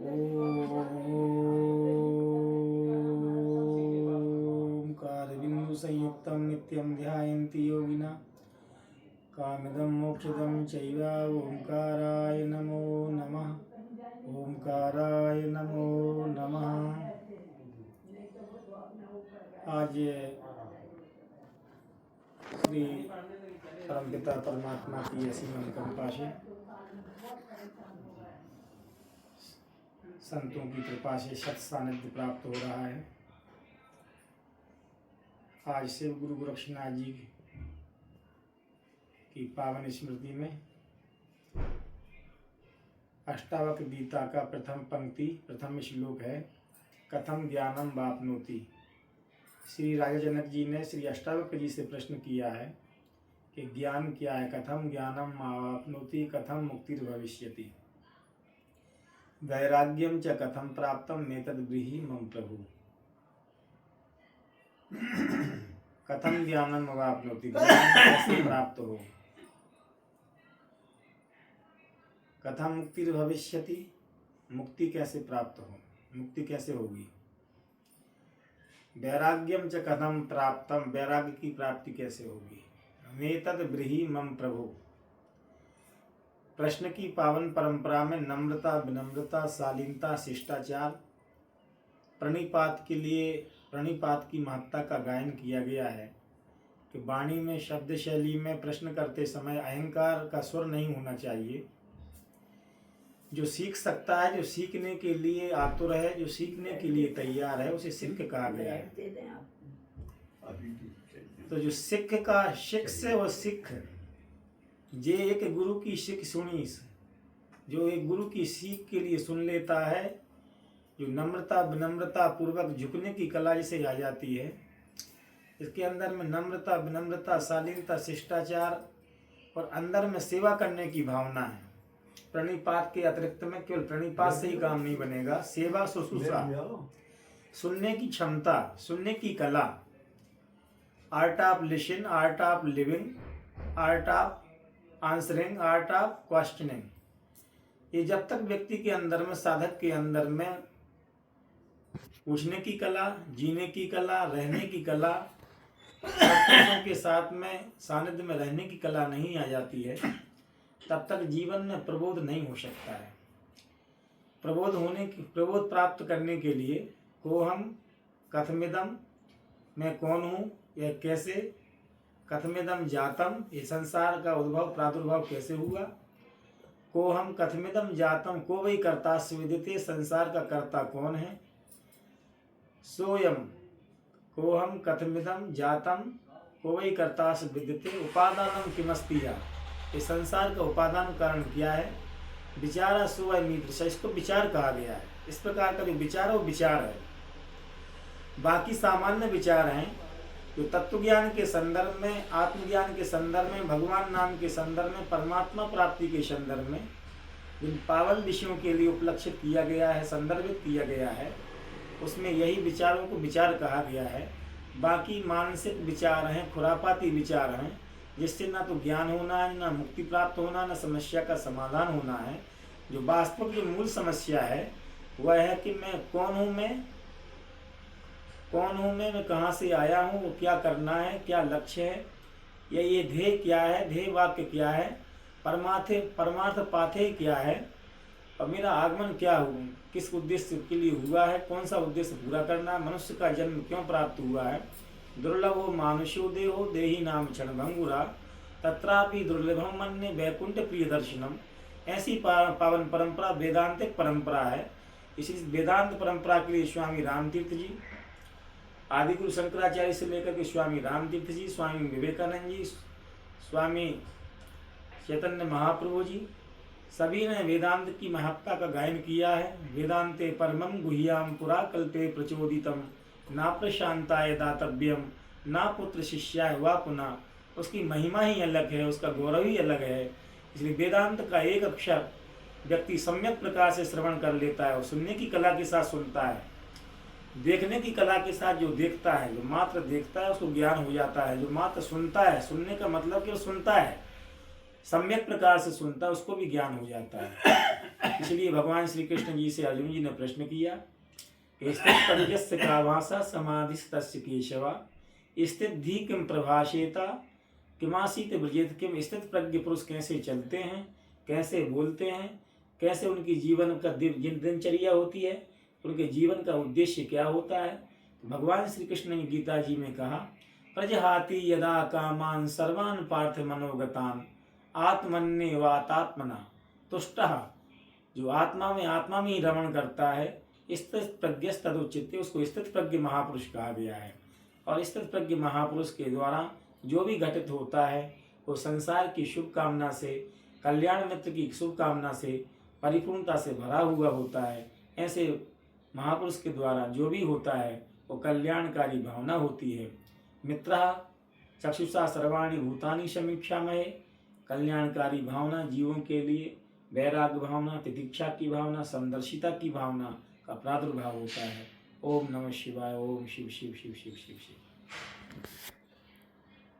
ओंकारबिंदु संयुक्तं नित्यं ध्यायन्ति योगिना कामिदं मोक्षदं चैव ओंकाराय नमो नमः। ओंकाराय नमो नमः। आज श्री परमपिता परमात्मा की ऐसी अनुकंपा से, संतों की कृपा से सत सानिध्य प्राप्त हो रहा है। आज शिव गुरु गोरक्षनाथ जी की पावन स्मृति में अष्टावक गीता का प्रथम श्लोक है, कथम ज्ञानम वाप्नोति। श्री राजा जनक जी ने श्री अष्टावक्र जी से प्रश्न किया है कि ज्ञान क्या है, कथम ज्ञानम वाप्नोति, कथम मुक्तिर्भविष्यति, वैराग्यम च कथम प्राप्तम नेतद् ब्रीहि मम प्रभु। कथम ज्ञानम वाप्नोति, ज्ञान कैसे प्राप्त हो, कथम मुक्तिर्भविष्यति, मुक्ति कैसे प्राप्त हो, मुक्ति कैसे होगी, वैराग्यम च कथम प्राप्तम, वैराग्य की प्राप्ति कैसे होगी, नेतद् ब्रीहि मम प्रभु। प्रश्न की पावन परंपरा में नम्रता, विनम्रता, शालीनता, शिष्टाचार, प्रणिपात के लिए प्रणिपात की महत्ता का गायन किया गया है कि वाणी में, शब्द शैली में प्रश्न करते समय अहंकार का स्वर नहीं होना चाहिए। जो सीख सकता है, जो सीखने के लिए आतुर है, जो सीखने के लिए तैयार है, उसे सिख कहा गया है। तो जो सिख का शिख से वो सिख, जे एक गुरु की सीख सुनी, जो एक गुरु की सीख के लिए सुन लेता है, जो नम्रता विनम्रता पूर्वक झुकने की कला जिसे आ जाती है, इसके अंदर में नम्रता विनम्रता, शालीनता, शिष्टाचार और अंदर में सेवा करने की भावना है। प्रणिपात के अतिरिक्त में केवल प्रणिपात से ही काम नहीं बनेगा, सेवा शुश्रूषा, सुनने की क्षमता, सुनने की कला, art of listen, art of living, art of answering, art of questioning. ये जब तक व्यक्ति के अंदर में, साधक के अंदर में पूछने की कला, जीने की कला, रहने की कला, सत्पुरुषों के साथ में सानिध्य में रहने की कला नहीं आ जाती है, तब तक जीवन में प्रबोध नहीं हो सकता है। प्रबोध प्राप्त करने के लिए कोहम कथमिदम, मैं कौन हूँ, यह कैसे, कथमिदम जातम, ये संसार का उद्भव प्रादुर्भाव कैसे हुआ, कोहम कथमिदम जातम, को वही कर्ता विदिते, संसार का कर्ता कौन है, सोयम कोहम कथमिदम जातम, को वही कर्ता विदिते, उपादानम किमस्तिया, ये संसार का उपादान कारण क्या है, विचारा सुवैमीदृश, इसको विचार कहा गया है। इस प्रकार का जो विचार है वो विचार है। बाकी सामान्य विचार हैं जो तत्व ज्ञान के संदर्भ में, आत्मज्ञान के संदर्भ में, भगवान नाम के संदर्भ में, परमात्मा प्राप्ति के संदर्भ में जिन पावन विषयों के लिए उपलक्षित किया गया है, संदर्भित किया गया है, उसमें यही विचारों को विचार कहा गया है। बाकी मानसिक विचार हैं, खुरापाती विचार हैं, जिससे ना तो ज्ञान होना है, ना मुक्ति प्राप्त होना, ना समस्या का समाधान होना है। जो वास्तविक जो मूल समस्या है वह है कि मैं कौन हूँ, मैं कहाँ से आया हूँ, वो क्या करना है, क्या लक्ष्य है, या ये ध्येय क्या है, ध्येय वाक्य क्या है, परमार्थ पाथेय क्या है, और मेरा आगमन क्या हुआ, किस उद्देश्य के लिए हुआ है, कौन सा उद्देश्य पूरा करना है, मनुष्य का जन्म क्यों प्राप्त हुआ है। दुर्लभो मानुषो देहो देही नाम क्षणभंगुरा, तत्रापि दुर्लभम मन्ये वैकुंठ प्रिय दर्शनम। ऐसी पावन परंपरा वेदांतिक परंपरा है। इसी वेदांत परंपरा के लिए स्वामी रामतीर्थ जी, आदि गुरु शंकराचार्य से लेकर के स्वामी रामतीर्थ जी, स्वामी विवेकानंद जी, स्वामी चैतन्य महाप्रभु जी, सभी ने वेदांत की महत्ता का गायन किया है। वेदांते परमं गुह्याम पुरा कल्पे प्रचोदितम, ना प्रशांताय दातव्यम, ना पुत्र शिष्याय वा पुनः। उसकी महिमा ही अलग है, उसका गौरव ही अलग है। इसलिए वेदांत का एक अक्षर व्यक्ति सम्यक प्रकार से श्रवण कर लेता है और सुनने की कला के साथ सुनता है, देखने की कला के साथ जो देखता है, जो मात्र देखता है उसको ज्ञान हो जाता है। जो मात्र सुनता है, सुनने का मतलब कि वो सुनता है, सम्यक प्रकार से सुनता है उसको भी ज्ञान हो जाता है। इसलिए भगवान श्री कृष्ण जी से अर्जुन जी ने प्रश्न किया, स्थित प्रज्ञस्य का भाषा समाधिस्तस्य केशवा स्थित धी किम प्रभाषेता किमासीत ब्रजेत किम। स्थित प्रज्ञ पुरुष कैसे चलते हैं, कैसे बोलते हैं, कैसे उनकी जीवन का दिनचर्या होती है, उनके जीवन का उद्देश्य क्या होता है। तो भगवान श्री कृष्ण ने गीता जी में कहा, प्रजहाति यदा कामान सर्वान पार्थ मनोगतान आत्मन्यवातात्मना तुष्टः। जो आत्मा में ही रमण करता है, स्थित प्रज्ञ तदुचित, उसको स्थित प्रज्ञ महापुरुष कहा गया है। और स्थित प्रज्ञ महापुरुष के द्वारा जो भी घटित होता है वो संसार की शुभ कामना से, कल्याण मित्र की शुभ कामना से, परिपूर्णता से भरा हुआ होता है। ऐसे महापुरुष के द्वारा जो भी होता है वो कल्याणकारी भावना होती है। मित्रः चक्षुषा सर्वाणि भूतानि समीक्षामहे। कल्याणकारी भावना जीवों के लिए वैराग्य भावना, तितिक्षा की भावना, समदर्शिता की भावना का प्रादुर्भाव होता है। ओम नमः शिवाय। ओम शिव शिव शिव शिव शिव शिव।